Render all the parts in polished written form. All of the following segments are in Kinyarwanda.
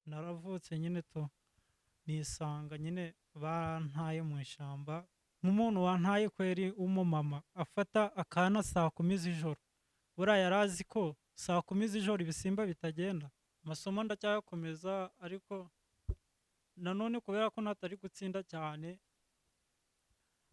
naravutse nyine nisanga nyine bantaye mu ishyamba nk'umuntu wantaye kweri w'umumama afata akana saa kumi z'ijoro buriya yari azi ko saa kumi z'ijoro ibisimba bitagenda amasomo ndacyayakomeza ariko nanone kubera ko natari gutsinda cyane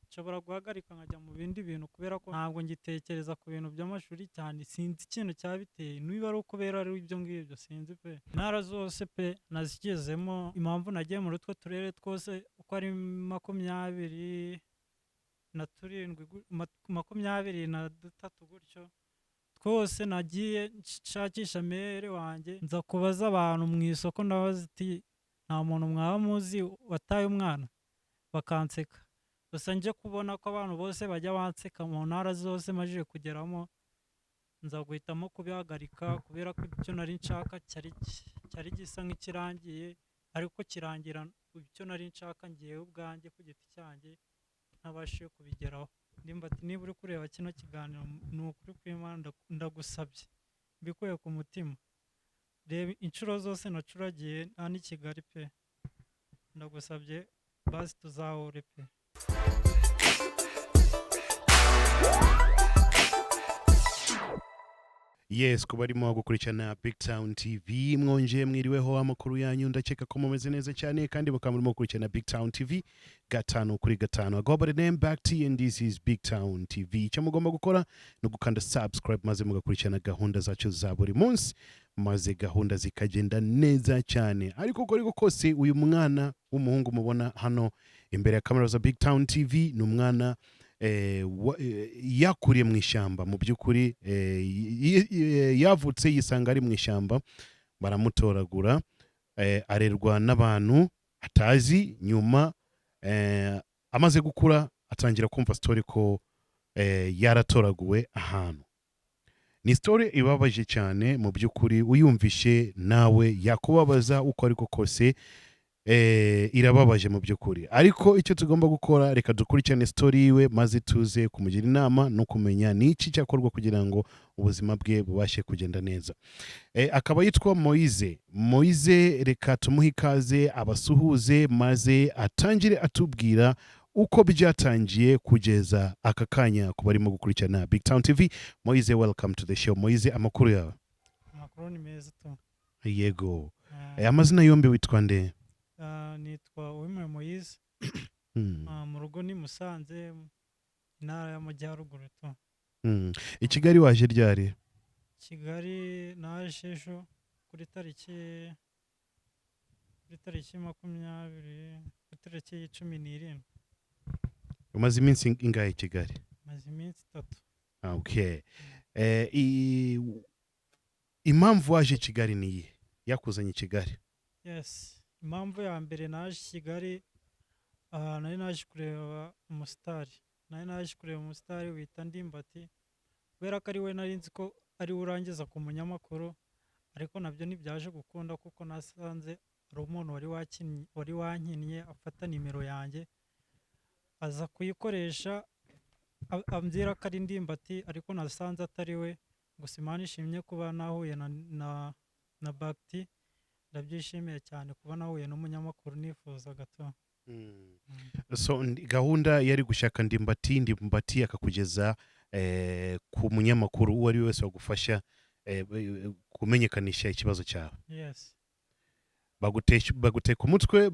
nshobora guhagarika nkajya mu bindi bintu kubera ko ntabwo ngitekereza ku bintu by'amashuri cyane sinzi ikintu cyabiteye niba ari ukubera ari ibyo ngibyo sinzi pe intara zose pe nazigezemo impamvu nagiye muri utwo turere twose uko ari 27 23 gutyo twose nagiye nshakisha mere wanjye nza kubaza abantu mu isoko ndabaza ati nta muntu mwaba muzi wataye umwana bakanseka gusa nje kubona ko abantu bose bajya banseka mu ntara zose majije kugeramo nza guhitamo kubihagarika kubera ko icyo nari nshaka cyari gisa nk'ikirangiye ariko kirangira icyo nari nshaka ngiye ubwanjye ku giti cyanjye ntabashije kubigeraho ndimba ati niba uri kureba kino kiganiro ni ukuri kw'Imana ndagusabye mbikuye ku mutima reba inshuro zose nacuragiye nta n'i Kigali pe ndagusabye basi tuzahure pe. Yes, kuba arimo gukurikirana BigTown TV mwonje mwiriweho amakuru yanyu ndakeka ko mumeze neza cyane kandi mukaba murimo gukurikirana BigTown TV gatanu kuri gatanu. I go by the name Bataye and this is BigTown TV. Icyo mugomba gukora no gukanda subscribe maze mugakurikirana gahunda zacu za buri munsi maze gahunda zikagenda neza cyane. Ariko uko ariko kose uyu mwana w'umuhungu mubona hano imbere ya kamera za BigTown TV ni umwana yakuriye mu ishyamba mu by'ukuri yavutse yisanga ari mu ishyamba baramutoragura arerwa n'abantu atazi nyuma amaze gukura atangira kumva story ko yaratoraguwe ahantu. Ni story ibabaje cyane mu by'ukuri uyumvishe nawe yakubabaza uko ariko kose irababaje mu by'ukuri ariko icyo tugomba gukora reka dukurikirane story yiwe maze tuze kumugira inama no kumenya n'iki cyakorwa kugira ngo ubuzima bwe bubashe kugenda neza. Akaba yitwa Moise reka tumuhe ikaze abasuhuze maze atangire atubwira uko byatangiye kugeza aka kanya ku barimo gukurikirana BigTown TV. Moise, welcome to the show. Moise, amakuru yawe? Amakuru ni meza tu. Yego. Amazina yombi witwa nde? Nitwa Moise. Mu rugo ni Musanze intara y'Amajyaruguru tu. I Kigali waje ryari? Kigali naje ejo kuri tariki 17 Umaze iminsi ingahe i Kigali? Maze iminsi 3. Okay. Impamvu waje Kigali ni iyihe yakuzanye Kigali? Yes. Impamvu ya mbere naje Kigali nari naje kureba umusitari wita Ndimbati kubera ko ari we nari nzi ko ari urangiza ku munyamakuru ariko nabyo ntibyaje gukunda kuko nasanze ari umuntu wari wankinnye afata nimero yanjye aza kuyikoresha ambwira ko ari Ndimbati ariko nasanze atari we. Gusa Imana ishimye kuba nahuye na Bakti ndabyishimiye cyane kuba nahuye n'umunyamakuru nifuza gato. So gahunda yari gushaka Ndimbati akakugeza ku munyamakuru uwo ari we wese wagufasha kumenyekanisha ikibazo cyawe. Yes. Baguteka umutwe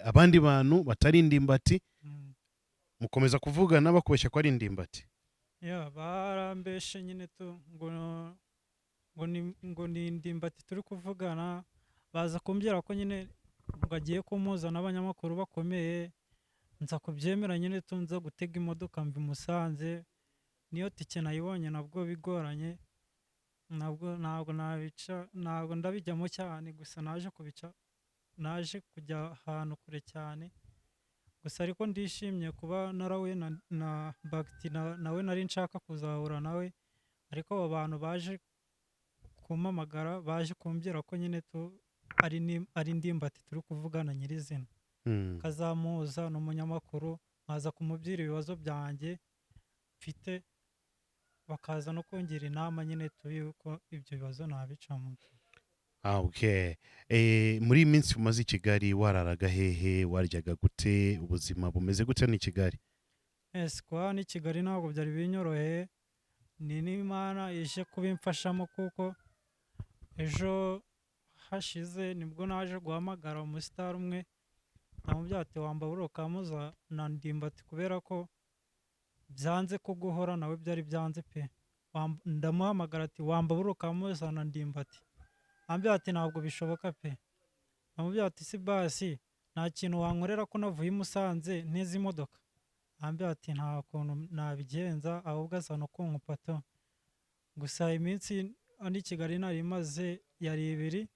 abandi bantu batari Ndimbati mukomeza kuvugana bakubeshya ko ari Ndimbati. Yeah, barambeshe nyine tu ngo ni Ndimbati turi kuvugana baza kumbwira ko nyine ngo agiye kumuza n'abanyamakuru bakomeye nza kubyemera nyine tunza gutega imodoka mbi Musanze niyo tike nayibonye nabwo bigoranye ntabwo ndabijyamo cyane gusa naje kujya ahantu kure cyane gusa ariko ndishimye kuba narawe na Bakti nawe nari nshaka kuzahura nawe ariko abo bantu baje kumpamagara baje kumbwira ko nyine ari Ndimbati turi kuvugana nyirizina kazamuza n'umunyamakuru nkaza kumubwira ibibazo byanjye mfite bakaza no kungira inama nyine yuko ibyo bibazo nabicamo. Okay. Muri iyi minsi umaze i Kigali wararaga hehe, waryaga gute, ubuzima bumeze gute ni Kigali? kuba n'i Kigali ntabwo byari binyoroheye, ni n'Imana ije kubimfashamo kuko ejo hashize nibwo naje guhamagara umusitari umwe, ndamubwira ati wambabura ukamuza na ndimbati kubera ko byanze ko guhora nawe byari byanze pe. Ndamuhamagara ati wambabura ukamuza na ndimbati. Ambwira ati ntabwo bishoboka pe. Ndamubwira ati si basi nta kintu wankorera ko navuye i Musanze ntizi imodoka. Ambwira ati nta kuntu nabigenza ahubwo asa no kunkupa to. Gusa iminsi i Kigali nari maze yari 2,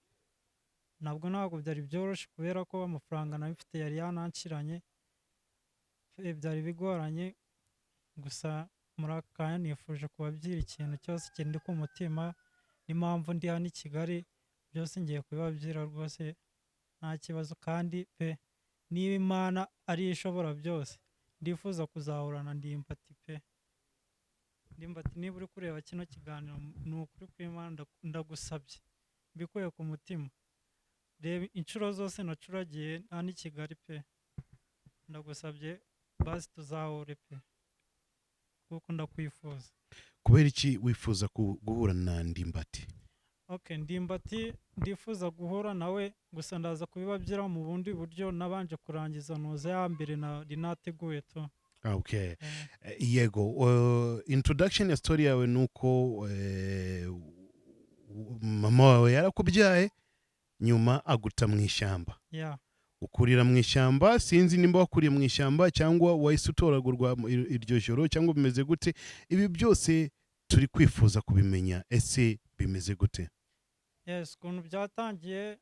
ntabwo byari byoroshye kubera ko amafaranga nari mfite yari yananciranye, byari bigoranye. Gusa muri aka kanya nifuje kubabwira ikintu cyose kindi ku mutima n'impamvu ndi hano i Kigali, byose ngiye kubibabwira rwose nta kibazo. Kandi pe niba Imana ari ishobora byose, ndifuza kuzahura na ndimbati pe. Ndimbati niba uri kureba kino kiganiro, ni ukuri kw'Imana ndagusabye mbikuye ku mutima, reba inshuro zose nacuragiye hano i Kigali pe, ndagusabye basi tuzahure pe kuko ndakwifuza. Kubera iki wifuza guhura na ndimbati? Okay, ndimbati ndifuza guhura nawe, gusa ndaza kubibabwira mu bundi buryo nabanje kurangiza nuza ya mbere nari nateguye to. Okay. Yego, introduction ya story yawe nuko mama wawe yarakubyaye nyuma aguta mu ishyamba. Yeah. Ukurira mu ishyamba, sinzi nimba wakuriye mu ishyamba cyangwa wahise utoragurwa iryo joro cyangwa bimeze gute. Ibi byose turi kwifuza kubimenya, ese bimeze gute? Yes, ukuntu byatangiye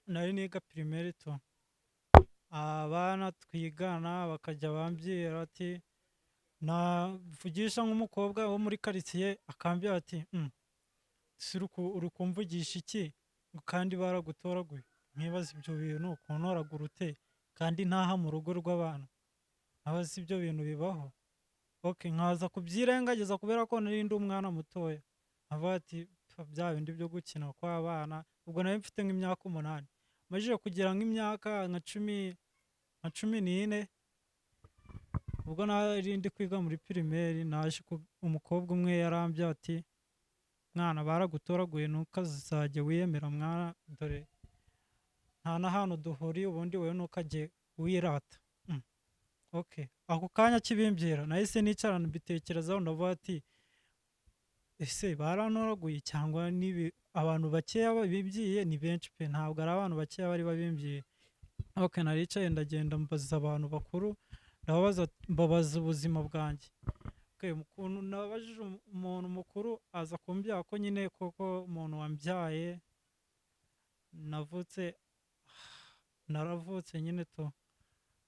nari niga primaire to. Abana twigana bakajya bambwira ati navugisha nk'umukobwa wo muri quartier akambwira ati uri kumvugisha iki kandi baragutoraguye. Nkibaza ibyo bintu ukuntoragura ute kandi ntaha mu rugo rw'abantu, nkabaza ibyo bintu bibaho. Okay, nkaza kubyirengagiza kubera ko nari ndi umwana mutoya, nkavuga ati bya bindi byo gukina kw'abana. Ubwo nari mfite nk'imyaka 8, majije kugira nk'imyaka nka 14, ubwo nari ndi kwiga muri primaire, naje umukobwa umwe yarambye ati mwana baragutoraguye ntukazajye wiyemera mwana, dore nta n'ahantu duhuriye ubundi wowe ntukajye wirata. Okay, ako kanya kibimbwira nahise nicarana mbitekerezaho, ndavuga ati ese barantoraguye cyangwa nibi abantu bakeya babibyiye ni benshi pe, ntabwo ari abantu bakeya bari babimbyiye. Okay, naricaye ndagenda mbaza abantu bakuru, mbabaza ubuzima bwanjye. Okay, ukuntu nabajije umuntu mukuru aza kumbwira ko nyine koko umuntu wambyaye naravutse nyine to,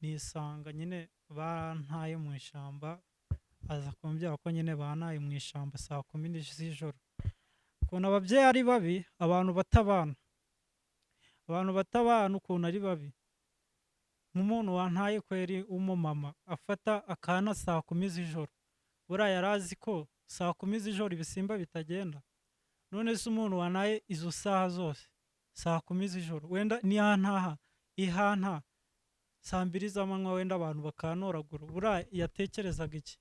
nisanga nyine bantaye mu ishyamba. Aza kumbwira ko nyine bantaye mu ishyamba saa 10 z'ijoro. Ukuntu ababyeyi ari babi, abantu batabana ukuntu ari babi. Nk'umuntu wantaye kweri umumama afata akana saa 10 z'ijoro, buriya yarazi ko saa 10 z'ijoro ibisimba bitagenda. None se umuntu wantaye izo saha zose saa 10 z'ijoro, wenda niyantaha ihanta saa 2 z'amanywa, wenda abantu bakantoragura, buriya yatekerezaga iki?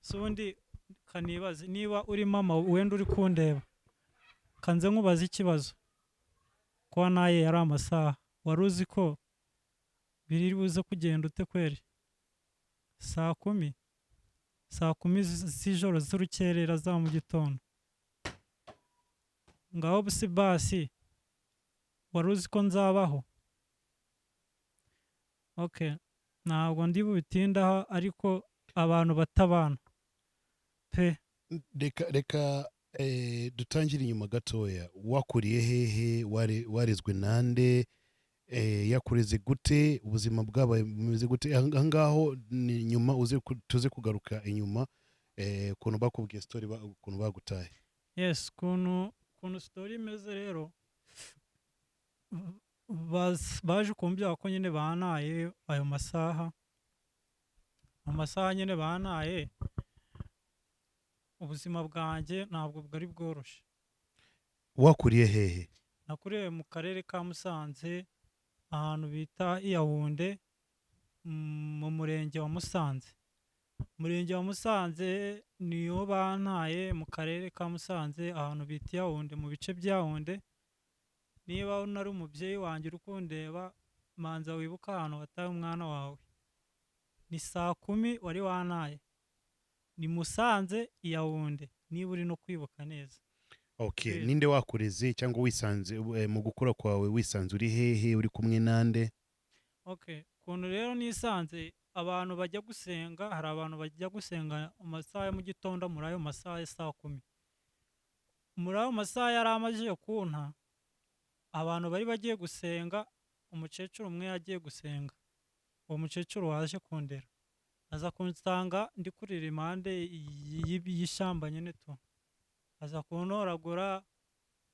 So ubundi kanibaze, niba uri mama wenda uri kundeba, kanze nkubaza ikibazo, ko naye yari amasaha, wari uzi ko biri buze kugenda ute kweri? Saa 10 z'ijoro z'urukerera za mu gitondo. Ngaho busi basi wari uzi ko nzabaho? Okay, ntabwo ndi bubitindaho, ariko abantu batabana pe. Reka dutangire inyuma gatoya. Wakuriye hehe, warezwe nande, yakureze gute, ubuzima bwabaye bumeze gute? Ahangaho ni nyuma tuze kugaruka inyuma, ukuntu bakubwiye story, ukuntu bagutaye. Yes, ukuntu story imeze rero, baje kumbwira ko nyine bantaye ayo masaha. Amasaha nyine bantaye, ubuzima bwanjye ntabwo bwari bworoshye. Wakuriye hehe? nakuriye mu karere ka Musanze ahantu bita i Yaounde mu murenge wa Musanze. Umurenge wa Musanze niho bantaye mu karere ka Musanze ahantu bita i Yaounde mu bice bya Yaounde. Niba unari umubyeyi wanjye uri kundeba manza wibuka ahantu wataye umwana wawe. Ni saa 10 wari wantaye. Ni Musanze i Yaounde niba uri no kwibuka neza. Okay, Kweli. ninde wakureze cyangwa wisanze mu gukura kwawe wisanze uri hehe uri kumwe nande? Okay, kuntu rero nisanze abantu bajya gusenga, hari abantu bajya gusenga mu masaha ya mu gitondo muri ayo masaha ya saa 10. Muri ayo masaha yari amajije kunta, abantu bari bagiye gusenga, umukecuru umwe yagiye gusenga. Uwo mukecuru waje kundera aza kunsanga ndi kurira impande y'ishyamba nyine tu, aza kuntoragura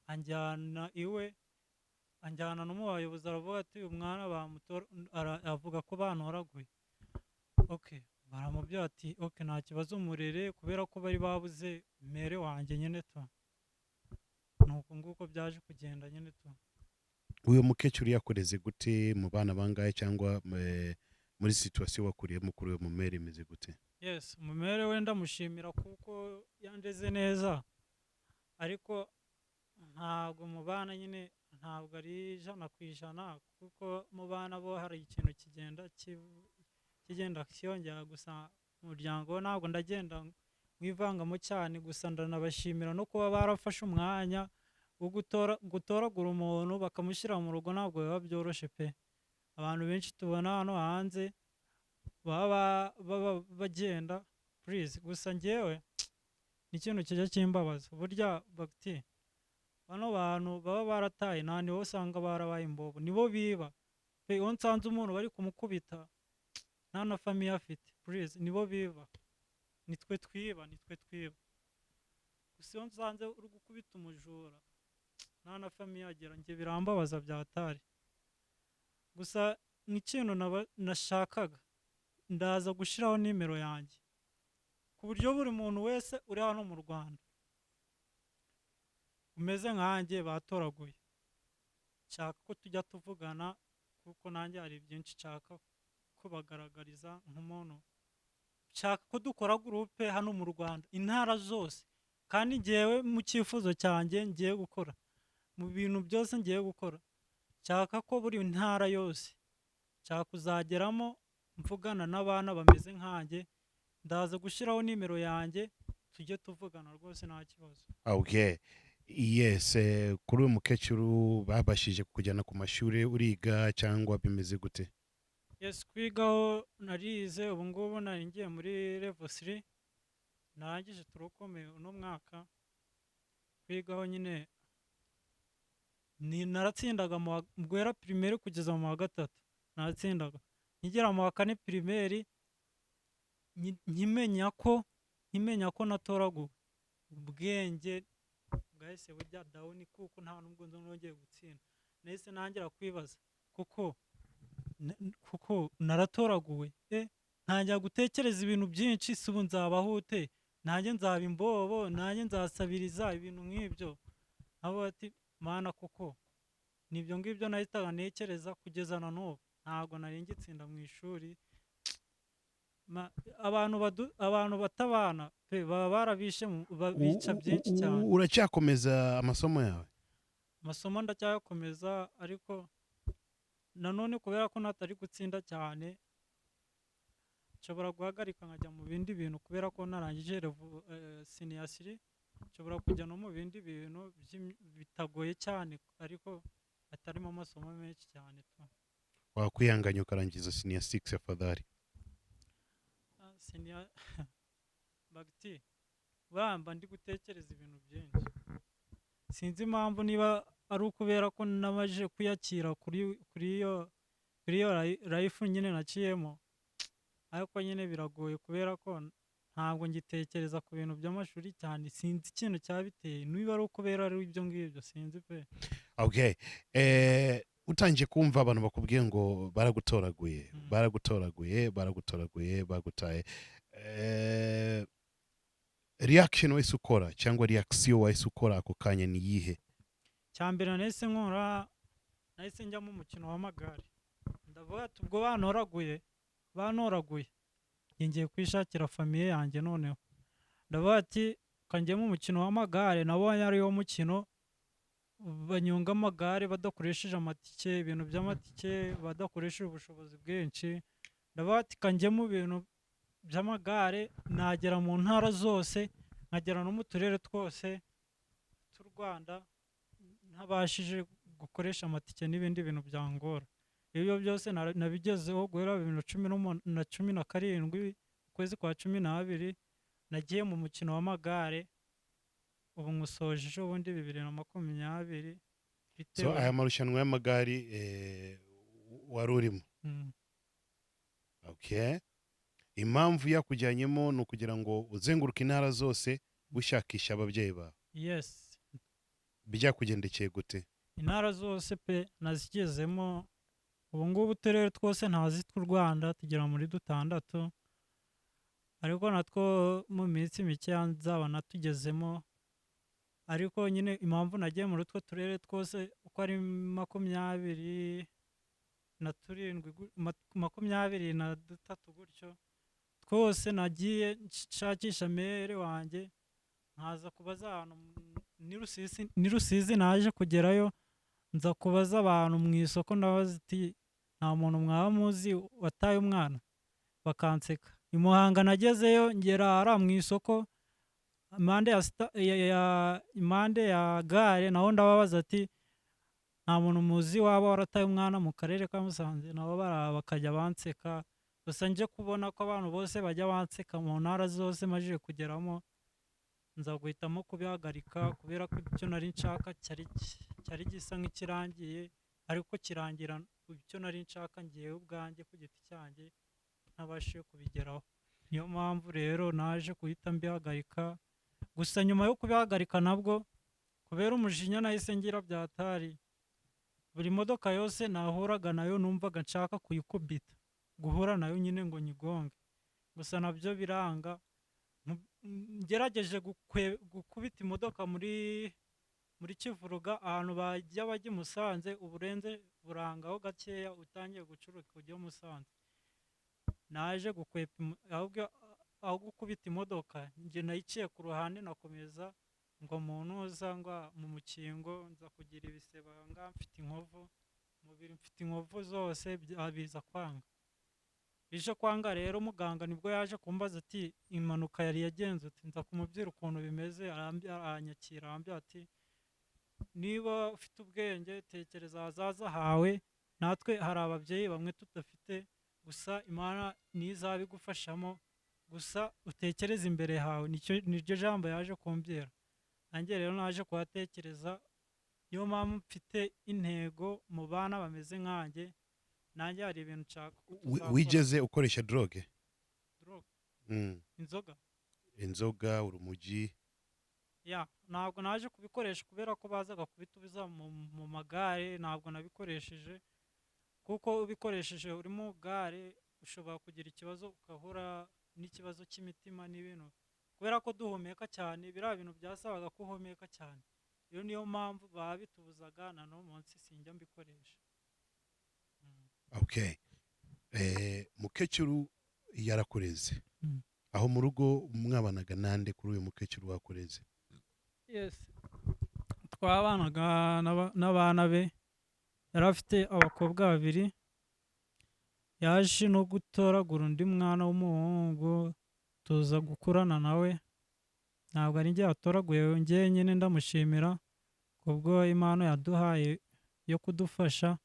anjyana iwe, anjyana no mu bayobozi, aravuga ati uyu mwana avuga ko bantoraguye. Okay, baramubwira ati okay nta kibazo murere, kubera ko bari babuze mere wanjye nyine tu. Nuko nguko byaje kugenda nyine tu. Uyu mukecuru yakureze gute, mu bana bangahe cyangwa muri situation wakuriyemo kuri uyu mumere imeze gute? Yes, umumere we ndamushimira kuko yandeze neza, ariko ntabwo mu bana nyine ntabwo ari 100%, kuko mu bana bo hari ikintu kigenda kiyongera. Gusa umuryango ntabwo ndagenda mwivangamo cyane, gusa ndanabashimira no kuba barafashe umwanya wo gutoragura umuntu bakamushyira mu rugo. Ntabwo biba byoroshye pe. Abantu benshi tubona hano hanze baba bagenda please. Gusa njyewe ni ikintu kijya kimbabaza burya bagti, bano bantu baba barataye nta nibo usanga barabaye imbobo, nibo biba pe. Iyo nsanze umuntu bari kumukubita nta na famiye afite, please nibo biba, nitwe twiba. Gusa iyo nsanze uri gukubita umujura nta na famiye agira, njye birambabaza byatari. Gusa nk'ikintu nashakaga, ndaza gushyiraho nimero yanjye ku buryo buri muntu wese uri hano mu Rwanda umeze nkanjye batoraguye, nshaka ko tujya tuvugana, kuko nanjye hari byinshi nshaka kubagaragariza nk'umuntu. Nshaka ko dukora groupe hano mu Rwanda intara zose, kandi ngewe mu cyifuzo cyanjye ngiye gukora, mu bintu byose ngiye gukora, nshaka ko buri ntara yose nshaka kuzageramo mvugana n'abana bameze nkanjye. Ndaza gushyiraho nimero yanjye tujye tuvugana rwose nta kibazo. Okay. Yes, kuri uyu mukecuru babashije kujyana ku mashuri uriga cyangwa bimeze gute? Yes, kwigaho narize, ubu ngubu nari ngiye muri level 3, narangije turukomeye uno mwaka. Kwigaho nyine naratsindaga mu guhera primaire kugeza mu wa 3, naratsindaga. Nkigera mu wa 4 primaire nkimenya ko natoraguwe, ubwenge bwahise bujya down, kuko nta nubwo nongeye gutsinda. Nahise nangira kwibaza kuko naratoraguwe, ntangira gutekereza ibintu byinshi, si ubu nzabaho ute, nanjye nzaba imbobo, nanjye nzasabiriza ibintu nk'ibyo. Abo ati mana, kuko nibyo ngibyo nahitaga ntekereza kugeza na n'ubu. Ntabwo nari ngitsinda mu ishuri. Abantu batabana pe baba barabishe babica byinshi cyane. Uracyakomeza amasomo yawe? Amasomo ndacyakomeza, ariko nanone kubera ko natari gutsinda cyane nshobora guhagarika nkajya mu bindi bintu, kubera ko narangije senior 3, nshobora kujya no mu bindi bintu bitagoye cyane, ariko atarimo amasomo menshi cyane tu. Wakwihanganya ukarangiza senior 6 afadhali? Senior bagti bamba ndi gutekereza ibintu byinshi, sinzi impamvu, niba ari ukubera ko namaje kuyakira kuri iyo life nyine naciyemo, ariko nyine biragoye kubera ko ntabwo ngitekereza ku bintu by'amashuri cyane. Sinzi ikintu cyabiteye, niba ari ukubera ari ibyo ngibyo, sinzi pe. Okay. Utangiye kumva abantu bakubwiye ngo baragutoraguye, bagutaye, reaction wese ukora cyangwa reaction wese ukora ako kanya ni yihe? cyambere nahise njya mu mukino w'amagare ndavuga ati ubwo bantoraguye ngiye kwishakira famiye yanjye noneho ndavuga ati kanjye mu mukino w'amagare nabonye ariyo mukino banyonga amagare badakoresheje amatike ibintu by'amatike badakoresheje ubushobozi bwinshi ndavuga ati kanjye mu bintu by'amagare nagera mu ntara zose nkagera no mu turere twose tw'u Rwanda ntabashije gukoresha amatike n'ibindi bintu byangora ibyo byose nabigezeho guhera 2017 ukwezi kwa 12 nagiye mu mukino w'amagare ubu nkusojeje ubundi 2020 so aya marushanwa y'amagare wari urimo okay impamvu yakujyanyemo ni ukugira ngo uzenguruke intara zose gushakisha ababyeyi bawe yes byakugendekeye gute intara zose pe nazigezemo ubu ngubu uturere twose ntazi tw'u Rwanda tugera muri 6 ariko natwo mu minsi mike nzaba natugezemo ariko nyine impamvu nagiye muri utwo turere twose uko ari 23 gutyo twose nagiye nshakisha mere wanjye nkaza kubaza ahantu ni Rusizi naje kugerayo nza kubaza abantu mu isoko ndabaza ati nta muntu mwaba muzi wataye umwana bakanseka i Muhanga nagezeyo ngera ara mu isoko impande ya gare naho ndababaza ati nta muntu muzi waba warataye umwana mu karere ka Musanze nabo bakajya banseka gusa nje kubona ko abantu bose bajya banseka mu ntara zose majije kugeramo nza guhitamo kubihagarika kubera ko icyo nari nshaka cyari gisa nk'ikirangiye ariko kirangira icyo nari nshaka ngiye ubwanjye ku giti cyanjye ntabashije kubigeraho niyo mpamvu rero naje guhita mbihagarika gusa nyuma yo kubihagarika nabwo kubera umujinya nahise ngira byatari buri modoka yose nahuraga nayo numvaga nshaka kuyikubita guhura nayo nyine ngo nyigonge gusa nabyo biranga ngerageje gukubita imodoka muri Kivuruga ahantu bajya Musanze uburenze burangaho gakeya utangiye gucuruka ujya Musanze naje gukwepa aho gukubita imodoka njye nayiciye ku ruhande nakomeza ngo muntu uza ngo mu mukingo nza kugira ibiseba mfite inkovu umubiri mfite inkovu zose biza kwanga bije kwanga rero muganga nibwo yaje kumbaza ati impanuka yari yagenze ati nza kumubwira ukuntu bimeze aranyakira arambya ati niba ufite ubwenge tekereza hazaza hawe natwe hari ababyeyi bamwe tudafite gusa Imana nizabigufashamo gusa utekereze imbere hawe niryo jambo yaje kumbwira nanjye rero naje kuhatekereza niyo mpamvu mfite intego mu bana bameze nkanjye nanjye hari ibintu nshaka wigeze ukoresha droge inzoga urumogi ntabwo naje kubikoresha kubera ko bazaga kubitubiza mu magare ntabwo nabikoresheje kuko ubikoresheje uri mu gare ushobora kugira ikibazo ugahura n'ikibazo cy'imitima n'ibintu kubera ko duhumeka cyane biriya bintu byasabaga ko uhumeka cyane iyo niyo mpamvu babitubuzaga na no munsi sinjya mbikoresha okay mukecuru yarakureze aho mu rugo mwabanaga nande kuri uyu mukecuru wakureze yes twabanaga n'abana be yari afite abakobwa 2 yaje no gutoragura undi mwana w'umuhungu tuza gukurana nawe ntabwo ari njye yatoraguye njye nyine ndamushimira kubwo impano yaduhaye yo kudufasha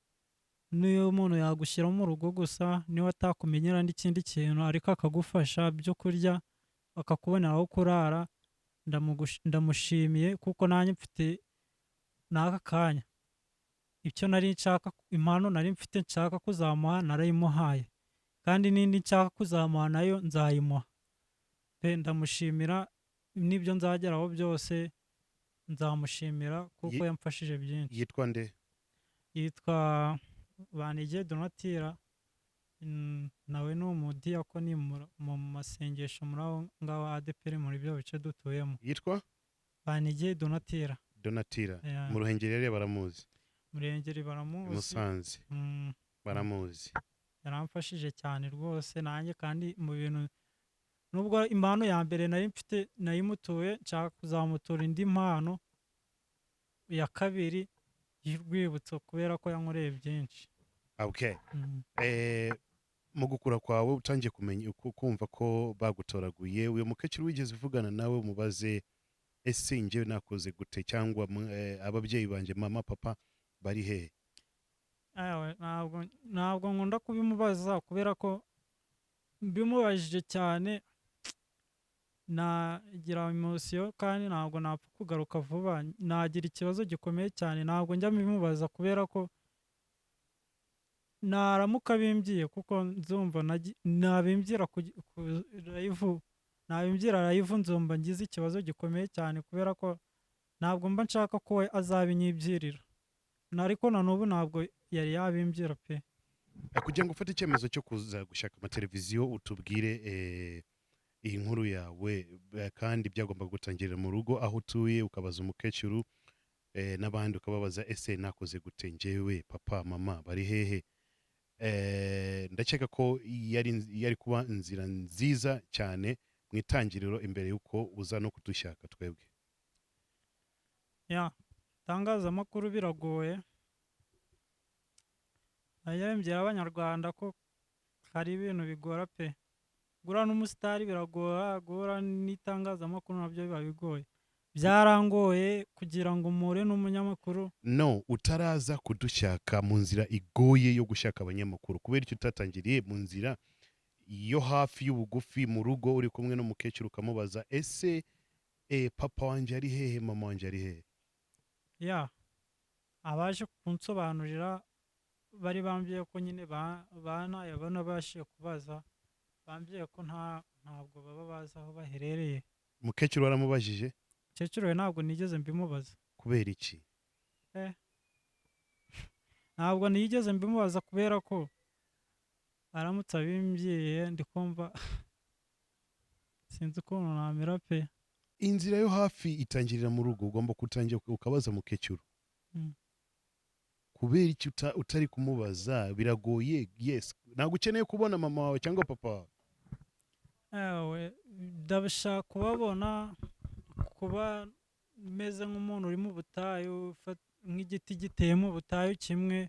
niyo umuntu yagushyira mu rugo gusa niwe atakumenyera n'ikindi kintu ariko akagufasha byo kurya akakubonera aho kurara ndamushimiye kuko nanjye mfite n'aka kanya icyo nari nshaka impano nari mfite nshaka kuzamuha narayimuhaye kandi n'indi nshaka kuzamuha nayo nzayimuha ndamushimira n'ibyo nzageraho byose nzamushimira kuko yamfashije byinshi yitwa nde yitwa Banige Donatira nawe ni umudiyakoni mu masengesho muri aho ngaho ADPR muri byo bice dutuyemo yitwa Banige Donatira Donatira Yeah. mu Ruhengeri rero baramuzi, Murengeri i baramuzi. Musanze Mm, baramuzi. yaramfashije cyane rwose nanjye kandi mu bintu nubwo impano ya mbere nari mfite nayimutuye nshaka kuzamutura indi mpano ya kabiri y'urwibutso kubera ko yankoreye byinshi. Okay. Mm. Mu gukura kwawe utangiye kumenya kumva ko bagutoraguye, uyu mukecuru wigeze uvugana nawe umubaze ese njyewe nakoze gute, cyangwa ababyeyi banjye mama papa bari hehe? Ewe, ntabwo nkunda kubimubaza kubera ko mbimubajije cyane nagira emosiyo kandi ntabwo napfa kugaruka vuba, nagira ikibazo gikomeye cyane, ntabwo njya mbimubaza kubera ko naramuka bimbwiye kuko nzumva nabimbwira nabimbwira live nzumva ngize ikibazo gikomeye cyane kubera ko ntabwo mba nshaka ko we azabinyibwirira, ariko na n'ubu ntabwo yari yabimbwira pe. Kugira ngo ufate icyemezo cyo kuza gushaka amateleviziyo utubwire iyi nkuru yawe, kandi byagomba gutangirira mu rugo aho utuye, ukabaza umukecuru n'abandi ukababaza ese nakoze gute njyewe, papa mama bari hehe? Ndakeka ko yari kuba inzira nziza cyane mu itangiriro imbere y'uko uza no kudushaka twebwe. Ya, itangazamakuru biragoye, ayembye abanyarwanda ko hari ibintu bigora pe, gura n'umusitari biragora, gura n'itangazamakuru nabyo biba bigoye, byarangoye kugira ngo mpure n'umunyamakuru. No, utaraza kudushaka mu nzira igoye yo gushaka abanyamakuru, kubera icyo utatangiriye mu nzira yo hafi y'ubugufi mu rugo uri kumwe n'umukecuru ukamubaza ese papa wanjye ari hehe, mama wanjye ari hehe? Ya, abaje kunsobanurira bari bambwiye ko nyine bantaye banabashije kubaza, bambwiye ko ntabwo baba bazi aho baherereye. Umukecuru waramubajije? Umukecuru we ntabwo nigeze mbimubaza. Kubera iki? Ntabwo nigeze mbimubaza kubera ko aramutse abimbwiye ndi kumva sinzi ukuntu namera pe. Inzira yo hafi itangirira mu rugo, ugomba kutangira ukabaza umukecuru. Kubera iki utari kumubaza? Biragoye. Yes, ntabwo ukeneye kubona mama wawe cyangwa papa wawe. Ewe, ndabashaka kubabona, kuba meze nk'umuntu uri mu butayu, nk'igiti giteye mu butayu kimwe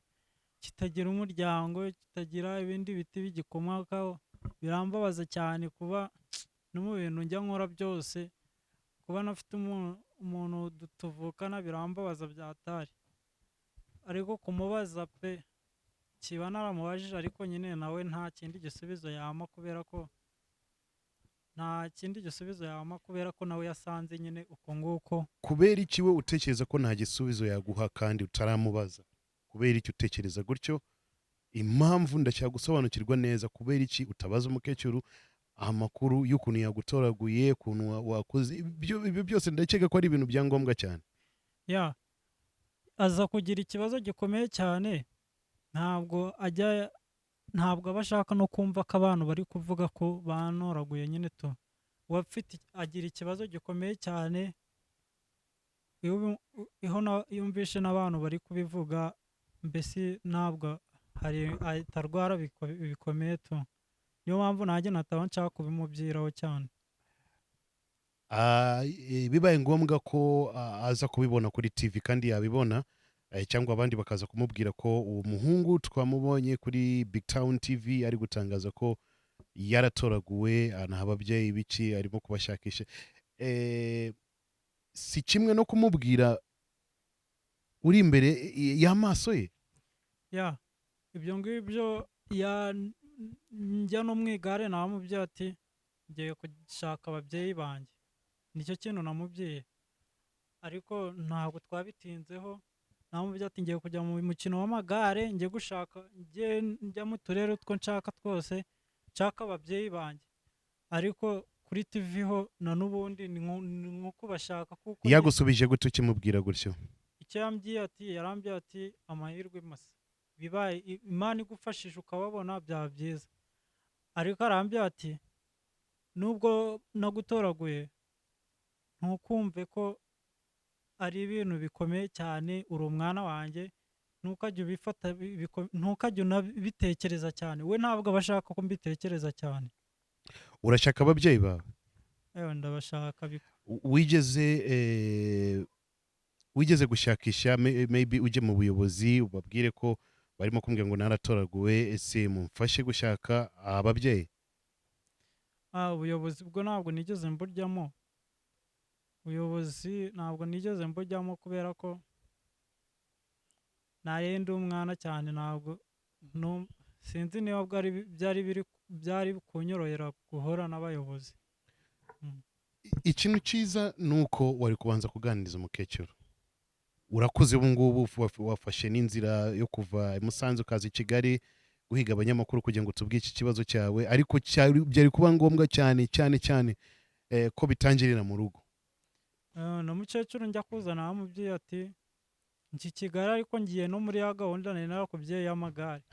kitagira umuryango, kitagira ibindi biti bigikomokaho, birambabaza cyane kuba no mu bintu njya nkora byose kuba nafite umuntu tuvukana birambabaza byatari, ariko kumubaza pe kiba naramubajije, ariko nyine nawe nta kindi gisubizo yama kubera ko nawe yasanze nyine uko nguko. Kubera iki we utekereza ko nta gisubizo yaguha kandi utaramubaza? Kubera iki utekereza gutyo? Impamvu ndacyagusobanukirwa neza. Kubera iki utabaza umukecuru amakuru y'ukuntu yagutoraguye, ukuntu wakoze ibyo byose? Ndakeka ko ari ibintu bya ngombwa cyane. Ya, aza kugira ikibazo gikomeye cyane, ntabwo aba ashaka no kumva ko abantu bari kuvuga ko bantoraguye nyine tu. Uwafite agira ikibazo gikomeye cyane iyo yumvishe n'abantu bari kubivuga, mbese ntabwo atarwara bikomeye tu. Niyo mpamvu nanjye nataba nshaka kubimubwiraho cyane. Bibaye ngombwa ko aza kubibona kuri TV kandi yabibona, cyangwa abandi bakaza kumubwira ko uwo muhungu twamubonye kuri BigTown TV ari gutangaza ko yaratoraguwe, nta ababyeyi biki arimo kubashakisha, si kimwe no kumubwira uri imbere y'amaso ye. Ya, ibyo ngibyo njya no mu igare namubwiye ati ngiye gushaka ababyeyi banjye, nicyo kintu namubwiye, ariko ntabwo twabitinzeho. Namubwiye ati ngiye kujya mu mukino w'amagare, ngiye gushaka, njya mu turere two nshaka twose, nshaka ababyeyi banjye, ariko kuri TV ho na n'ubundi ni nko kubashaka. Kuko yagusubije gute ukimubwira gutyo? icyo yarambwiye ati amahirwe masa, bibaye Imana igufashije ukababona byaba byiza, ariko arambwiye ati nubwo nagutoraguye ntukumve ko ari ibintu bikomeye cyane, uri umwana wanjye, ntukajye ubifata ntukajye unabitekereza cyane, we ntabwo aba ashaka ko mbitekereza cyane. urashaka ababyeyi bawe Ewe ndabashaka wigeze gushakisha maybe ujye mu buyobozi ubabwire ko barimo kumbwira ngo naratoraguwe, ese mumfashe gushaka ababyeyi? ubuyobozi bwo ntabwo nigeze mbujyamo, ubuyobozi ntabwo nigeze mbujyamo kubera ko nari ndi umwana cyane, ntabwo sinzi niba byari kunyorohera guhora n'abayobozi. Ikintu cyiza ni uko wari kubanza kuganiriza umukecuru. Urakuze ubu ngubu, wafashe n'inzira yo kuva i Musanze ukaza i Kigali guhiga abanyamakuru kugira ngo tubwire iki kibazo cyawe, ariko byari kuba ngombwa cyane cyane cyane ko bitangirira mu rugo. Na mukecuru njya kuzana amubwiye ati nki Kigali ariko ngiye no muri ya gahunda nari narakubwiye y'amagare.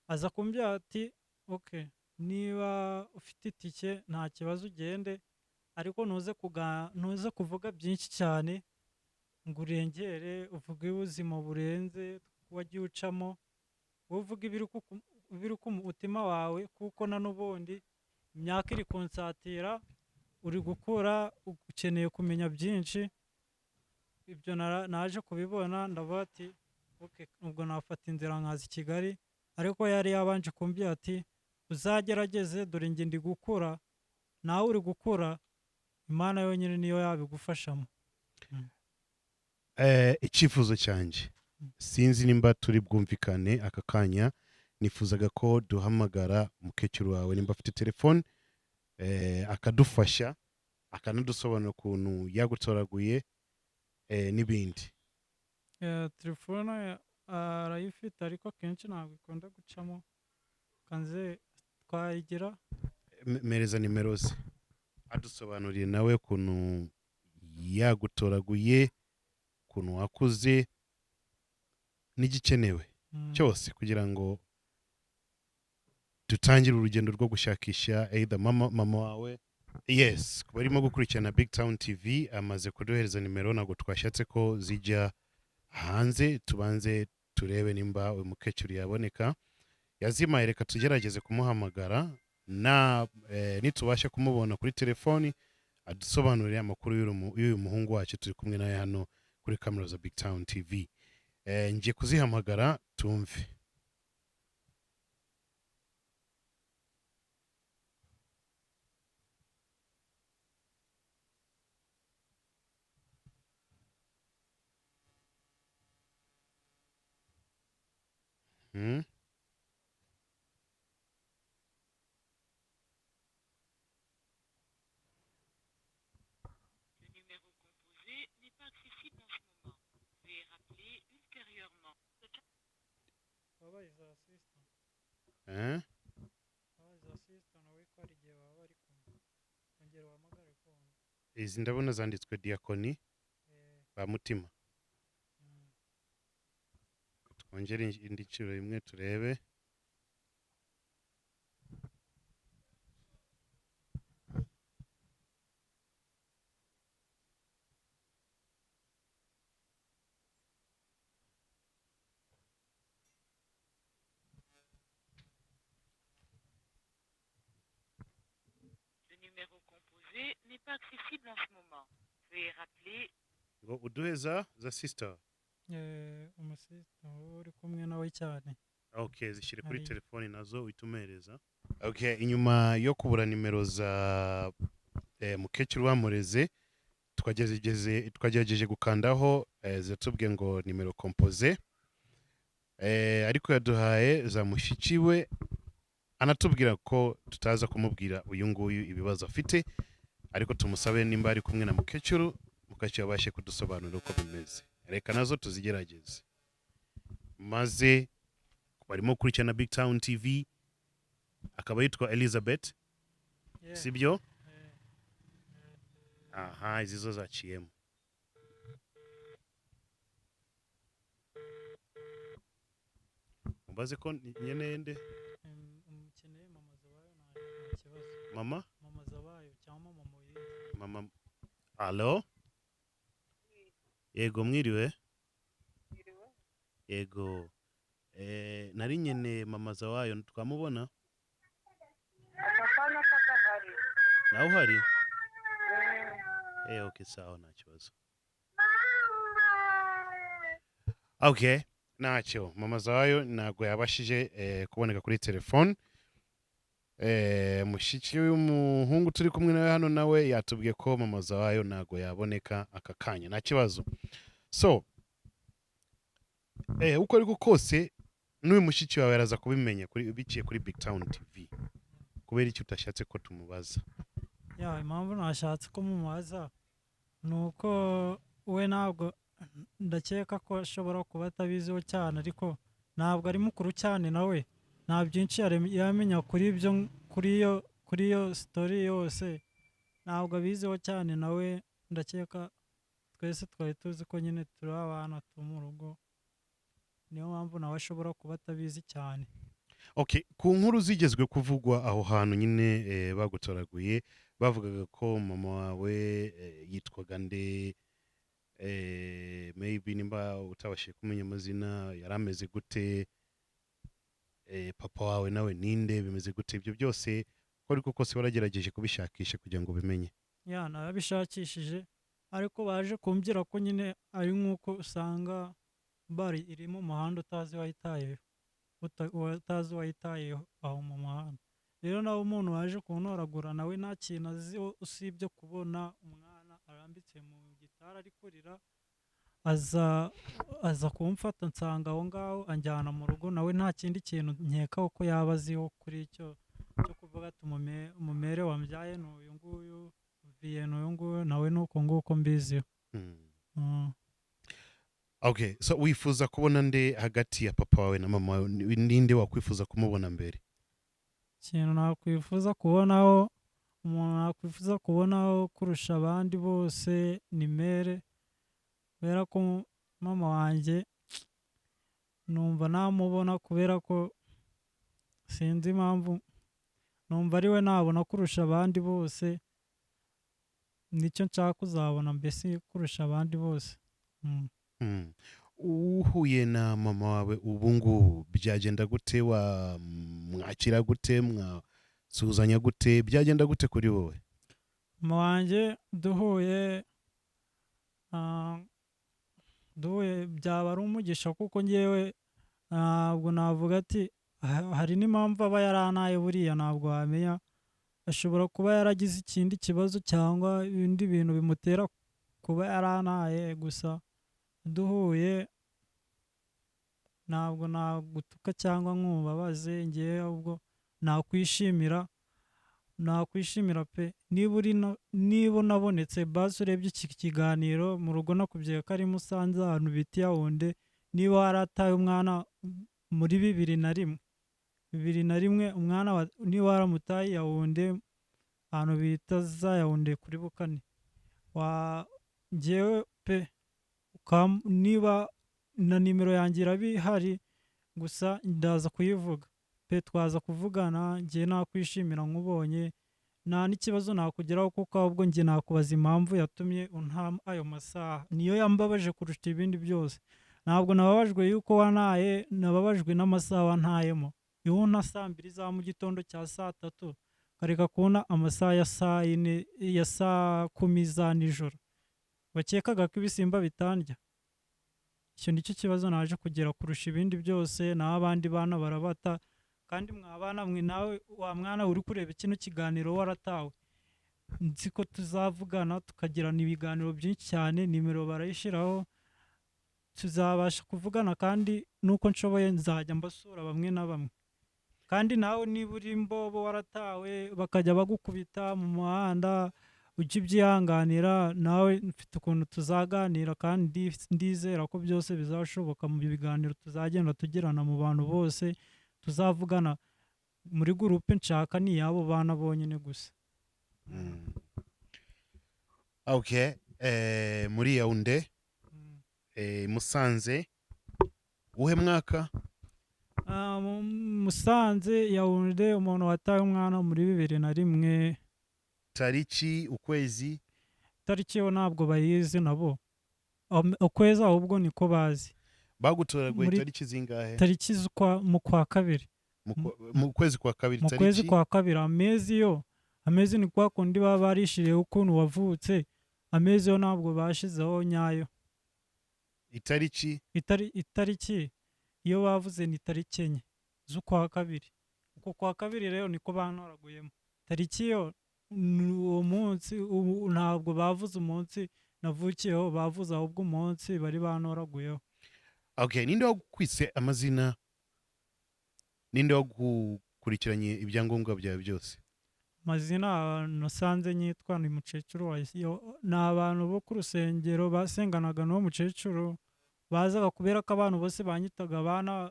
Aza kumbwira ati okay, niba ufite itike nta kibazo ugende, ariko ntuze kuvuga byinshi cyane ngo urengere uvuge ubuzima burenze wagiye ucamo, uvuga ibiri ku mutima wawe, kuko na n'ubundi imyaka iri kunsatira, uri gukura, ukeneye kumenya byinshi. Ibyo naje kubibona ndavuga ati okay, ubwo nafata inzira nkaza i Kigali, ariko yari yabanje kumbwira ati uzagerageze, dore njye ndi gukura, nawe uri gukura, Imana yonyine niyo yabigufashamo. Icyifuzo cyanjye, sinzi nimba turi bwumvikane aka kanya, nifuzaga ko duhamagara umukecuru wawe nimba afite telefone, akadufasha akanadusobanura ukuntu yagutoraguye n'ibindi. Telefone arayifite ariko akenshi ntabwo ikunda gucamo, kanze twayigira. Mereza nimero ze adusobanuriye nawe ukuntu yagutoraguye, ukuntu wakuze n'igikenewe cyose kugira ngo dutangire urugendo rwo gushakisha either mama wawe. Yes, kuba arimo gukurikirana BigTown TV amaze kuduhereza nimero, ntabwo twashatse ko zijya hanze, tubanze turebe nimba uyu mukecuru yaboneka. Yazimaye, reka tugerageze kumuhamagara, nitubasha kumubona kuri telefoni adusobanurire amakuru y'uyu muhungu wacu turi kumwe nawe hano kuri kamera za BigTown TV. Ngiye kuzihamagara tumve. Izi ndabona zanditswe Diakoni Bamutima. Twongere indi ciro imwe turebe. Numéro composé n'est pas accessible en ce moment. Veuillez rappeler. Ngo uduheza za sister. Umusista uri kumwe nawe cyane. Okay, zishyire kuri telefoni nazo uhitumereza. Okay, inyuma yo kubura nimero za mukecuru wamureze, twagerageje gukandaho zatubwiye ngo nimero composé, ariko yaduhaye za mushikiwe, anatubwira ko tutaza kumubwira uyu nguyu ibibazo afite, ariko tumusabe nimba ari kumwe na mukecuru abashe kudusobanurira uko bimeze. Reka nazo tuzigerageze. Maze barimo kurikirana BigTown TV, akaba yitwa Elizabeth, sibyo? Aha, izi zo zaciyemo. Mubaze ko nkeneye nde? Umukeneye mama zabayo nta kibazo. Mama? Mama zabayo cyangwa mama Moyezi. Mama. Allo? Yego mwiriwe. Yego. Nari nyene mama Zawayo twamubona. Akafanya kadahari. Nawe uhari? Okay, sawa nta kibazo. Okay, ntacyo. Mama Zawayo ntago yabashije kuboneka kuri telefone. Mushiki w'umuhungu turi kumwe nawe hano nawe yatubwiye ko mama Zawayo ntago yaboneka aka kanya. Nta kibazo. So, uko ariko kose n'uyu mushiki wawe araza kubimenya biciye kuri BigTown TV. Kubera icyo utashatse ko tumubaza. Impamvu nashatse ko mumubaza ni uko we ntabwo ndakeka ko ashobora kuba atabiziho cyane, ariko ntabwo ari mukuru cyane nawe nta byinshi yamenya kuri ibyo kuri iyo sitori yose ntabwo abiziho cyane nawe. Ndakeka twese twari tuzi ko nyine turi abana tu mu rugo, niyo mpamvu nawe ashobora kuba atabizi cyane. Okay, ku nkuru zigezwe kuvugwa aho hantu nyine bagutoraguye bavugaga ko mama wawe yitwaga nde, maybe nimba utabashije kumenya amazina yarameze gute, papa wawe nawe ninde, bimeze gute, ibyo byose ko ariko kose waragerageje kubishakisha kugira ngo bimenye? Narabishakishije ariko baje kumbwira ko nyine ari nk'uko usanga bari iri mu muhanda utazi wayitayeho aho mu muhanda. Rero nawe umuntu waje kuntoragura nawe nta kintu azi usibye kubona umwana arambitse mu gitara ari kurira, aza kumfata nsanga aho ngaho anjyana mu rugo. Nawe nta kindi kintu nkeka ko yaba aziho kuri icyo cyo kuvuga ati umumere wambyaye ni uyu nguyu, viye ni uyu nguyu, nawe ni uko nguko mbiziho. Okay, so wifuza kubona nde hagati ya papa wawe na mama wawe? Ninde wakwifuza kumubona mbere? Ikintu nakwifuza kubonaho, umuntu nakwifuza kubonaho kurusha abandi bose ni mere, kubera ko mama wanjye numva namubona, kubera ko sinzi impamvu numva ari we nabona kurusha abandi bose. Nicyo nshaka kuzabona mbese kurusha abandi bose. Uhuye na mama wawe ubu ngubu byagenda gute? Mwakira gute? Mwasuzanya gute? Byagenda gute kuri wowe? Mama wanjye duhuye byaba ari umugisha, kuko ngewe ntabwo navuga ati hari n'impamvu aba yarantaye. Buriya ntabwo wamenya, ashobora kuba yaragize ikindi kibazo cyangwa ibindi bintu bimutera kuba yarantaye. Gusa duhuye ntabwo nagutuka cyangwa nkubabaze, ngewe ahubwo nakwishimira pe. Niba unabonetse basi urebye iki kiganiro mu rugo, nakubwiye ko ari Musanze ahantu bita Yaounde, niba warataye umwana muri 2001 umwana niba waramutaye Yaounde ahantu bita za Yaounde kuri Bukane, ngewe pe niba na nimero yanjye irabihari, gusa ndaza kuyivuga pe, twaza kuvugana. Ngewe nakwishimira nkubonye, nta n'ikibazo nakugeraho, kuko ahubwo nge nakubaza impamvu yatumye unta ayo masaha, niyo yambabaje kurusha ibindi byose. Ntabwo nababajwe yuko wantaye, nababajwe n'amasaha wantayemo. Iyo unta saa 2 za mu gitondo cya saa 3 kareka kubona amasaha ya saa 4 ya saa 10 za nijoro, bakekaga ko ibisimba bitandya. Icyo nicyo kibazo naje kugera kurusha ibindi byose. Naho abandi bana barabata, kandi mwabana mwe nawe wa mwana uri kureba kino kiganiro waratawe, nzi ko tuzavugana tukagirana ibiganiro byinshi cyane. Nimero barayishyiraho, tuzabasha kuvugana, kandi nuko nshoboye nzajya mbasura bamwe na bamwe. Kandi nawe niba uri imbobo waratawe bakajya bagukubita mu muhanda, ujye ubyihanganira. Nawe mfite ukuntu tuzaganira, kandi ndizera ko byose bizashoboka mu biganiro tuzagenda tugirana mu bantu bose. Tuzavugana muri gurupe nshaka ni yabo bana bonyine gusa. Okay, muri Yaounde, Musanze, uhe mwaka? Musanze Yaounde, umuntu wataye umwana muri 2001. Tariki, ukwezi? Tariki yo ntabwo bayizi nabo, ukwezi ahubwo niko bazi bagutoraguye muri tariki zingahe tariki mu kwa kabiri mu kwezi kwa kabiri mu kwezi tariki kwa kabiri amezi ni kwa kundi baba barishiriyeho ukuntu wavutse amezi yo ntabwo bashizeho nyayo itariki iyo bavuze ni tariki enye z'ukwa kabiri uko kwa kabiri rero niko bantoraguyemo tariki yo uwo munsi ntabwo bavuze umunsi navukiyeho bavuze ahubwo umunsi bari bantoraguyeho. Okay, ninde wakwise amazina, ninde wagukurikiranye ibyangombwa byawe byose? Amazina nasanze nyitwa ni mukecuru wa ni abantu bo ku rusengero basenganaga n'uwo mukecuru bazaga kubera ko abantu bose banyitaga abana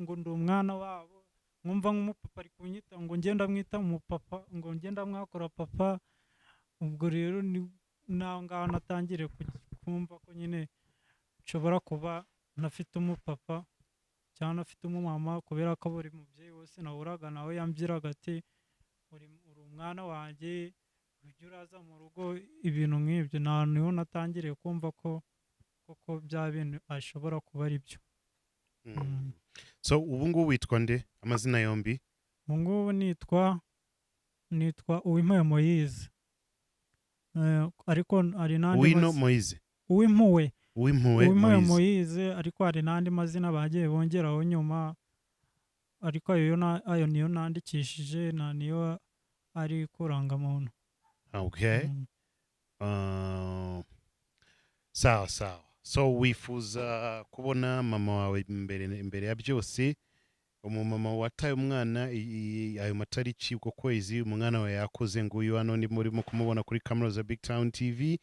ngo ndi umwana wabo nkumva nk'umupapa ari kunyita ngo ngenda mwita umupapa ngo ngenda mwakora papa ubwo rero ni naho ngaho natangiriye kumva ko nyine nshobora kuba nafite umupapa cyangwa nafite umumama kubera ko buri mubyeyi wese nahuraga nawe yambwiraga ati uri umwana wanjye ujya uraza mu rugo ibintu nk'ibyo niho natangiriye kumva ko koko bya bintu ashobora kuba ari byo. So ubu ngubu witwa nde amazina yombi? Ubu ngubu nitwa Uwimpuwe Moise ariko hari n'andi Uwino Moise Uwimpuwe Moise ariko hari n'andi mazina bagiye bongeraho nyuma ariko ayo niyo nandikishije niyo ari kurangamuntu. Okay. Sawa. So wifuza kubona mama wawe imbere ya byose, umumama wataye umwana ayo matariki uko kwezi umwana we yakoze nguyu hano ni murimo kumubona kuri camera za BigTown TV.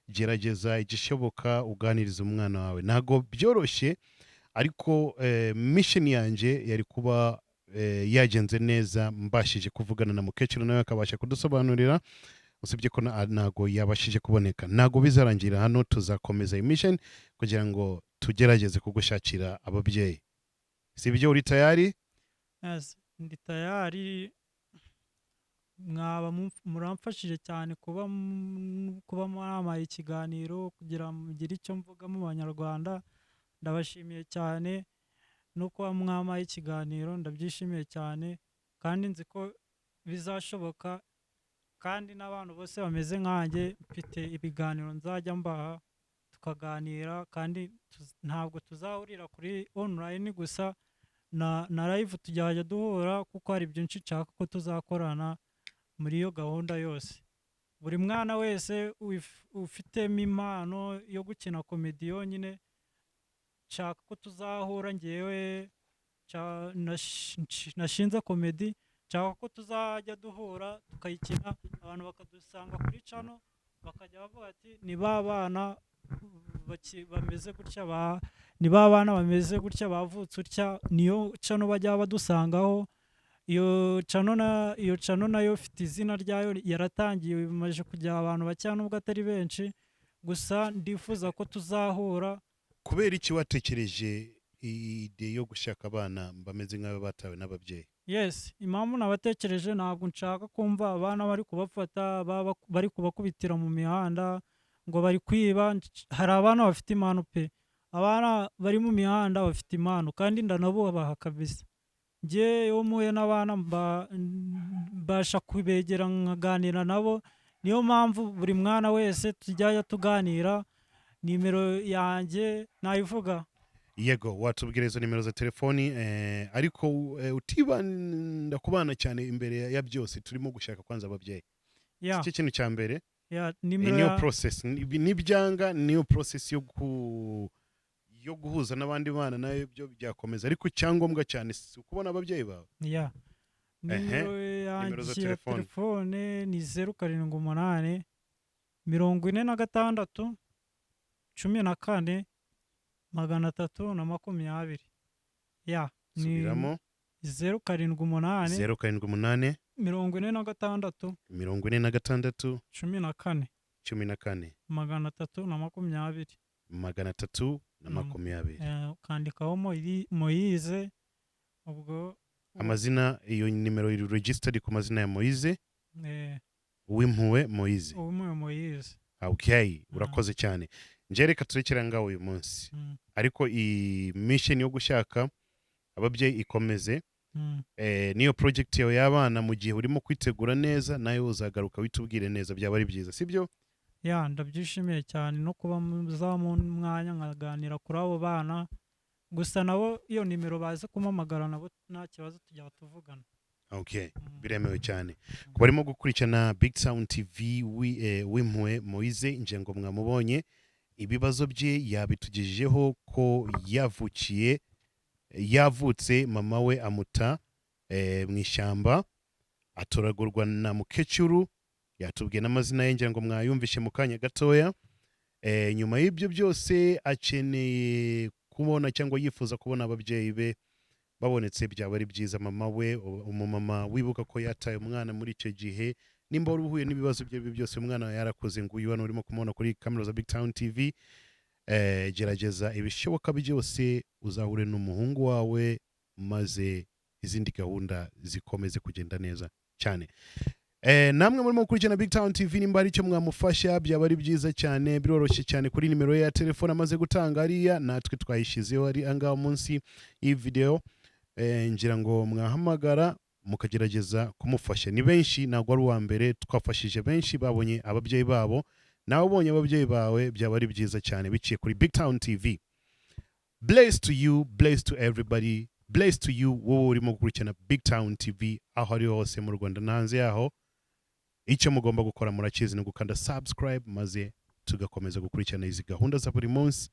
Gerageza igishoboka uganiriza umwana wawe, ntago byoroshye ariko mission yanje yari kuba yagenze neza mbashije kuvugana na mukecuru nawe akabasha kudusobanurira, usibye ko ntago yabashije kuboneka. Ntago bizarangira hano, tuzakomeza mission kugira ngo tugerageze kugushakira ababyeyi. Sibyo, uri tayari? Yes, ndi tayari. Mwaba muramfashije cyane kuba mwamaye ikiganiro kugira mugire icyo mvuga mu banyarwanda. Ndabashimiye cyane no kuba mwamaye ikiganiro, ndabyishimiye cyane kandi nzi ko bizashoboka kandi n'abantu bose bameze nkanjye mfite ibiganiro nzajya mbaha tukaganira kandi ntabwo tuzahurira kuri online gusa na live tujya duhura kuko hari byinshi nshaka ko tuzakorana muri iyo gahunda yose. Buri mwana wese ufitemo impano yo gukina komedi yonyine nshaka ko tuzahura, ngewe nashinze komedi nshaka ko tuzajya duhura tukayikina, abantu bakadusanga kuri channel bakajya bavuga ati ni ba bana bameze gutya ni ba bana bameze gutya bavutse utya, niyo channel bajya badusangaho. Iyo channel nayo ifite izina ryayo, yaratangiye bimaze kujya abantu bacya nubwo atari benshi, gusa ndifuza ko tuzahura. Kubera iki watekereje ide yo gushaka abana bameze nk'abo batawe n'ababyeyi? Yes, impamvu nabatekereje ntabwo nshaka kumva abana bari kubafata bari kubakubitira mu mihanda ngo bari kwiba. Hari abana bafite impano pe, abana bari mu mihanda bafite impano kandi ndanabubaha kabisa. Nge yo muye n'abana mbasha kubegera nkaganira nabo, niyo mpamvu buri mwana wese tujya tuganira. Nimero yanjye nayivuga? Yego, watubwira izo nimero za telefoni ariko utibanda kubana cyane imbere ya byose. Turimo gushaka kwanza ababyeyi. Iki kintu cya mbere niyo process nibyanga, niyo process yo guhuza n'abandi bana nayo byo byakomeza, ariko cyangombwa cyane si ukubona ababyeyi bawe. Nimero yanjye ya telefone ni 078 46 14 320. Subiramo 078 46 14 14 320 kandikaho Moise. Ubwo amazina, iyo nimero iri registered ku mazina ya Moise. Uwimpuwe Moise. okay urakoze cyane nje reka turekera ngaho uyu munsi ariko iyi mission yo gushaka ababyeyi ikomeze niyo project yawe y'abana mu gihe urimo kwitegura neza nayo uzagaruka witubwire neza byaba ari byiza sibyo ya ndabyishimiye cyane no kuba muzamu mwanya nkaganira kuri abo bana gusa nabo iyo nimero baze kumamagara nabo nta kibazo tujya tuvugana okay biremewe cyane ku barimo gukurikirana BigTown TV w'impuhwe Moise nje ngo mwamubonye ibibazo bye yabitugejejeho ko yavutse mama we amuta Mw'Ishyamba atoragurwa na mukecuru yatubwiye n'amazina ye ngira ngo mwayumvishe mu kanya gatoya nyuma y'ibyo byose akeneye kubona cyangwa yifuza kubona ababyeyi be babonetse byaba ari byiza mama we umumama wibuka ko yataye umwana muri icyo gihe nimba wari uhuye n'ibibazo bye byose umwana yarakuze ngo uyu hano urimo kumubona kuri kamera za BigTown TV gerageza ibishoboka byose uzahure n'umuhungu wawe maze izindi gahunda zikomeze kugenda neza cyane namwe murimo gukurikirana BigTown TV nimba ari icyo mwamufasha byaba ari byiza cyane biroroshye cyane kuri nimero ye ya telefone amaze gutanga ariya natwe twayishyizeho ari angaho munsi y'iyi video ngira ngo mwahamagara mukagerageza kumufasha ni benshi ntabwo ari uwa mbere twafashije benshi babonye ababyeyi babo nawe ubonye ababyeyi bawe byaba ari byiza cyane biciye kuri BigTown TV blessed to you blessed to everybody blessed to you wowe urimo gukurikirana BigTown TV aho ari hose mu Rwanda nanze yaho icyo mugomba gukora murakizi ni gukanda subscribe maze tugakomeza gukurikirana izi gahunda za buri munsi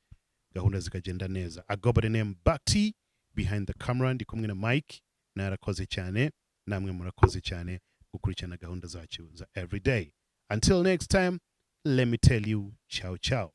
gahunda zikagenda neza I go by the name Bataye behind the camera ndi kumwe na Mike na Yarakuze cyane namwe murakoze cyane gukurikirana gahunda zacu za everyday until next time let me tell you ciao ciao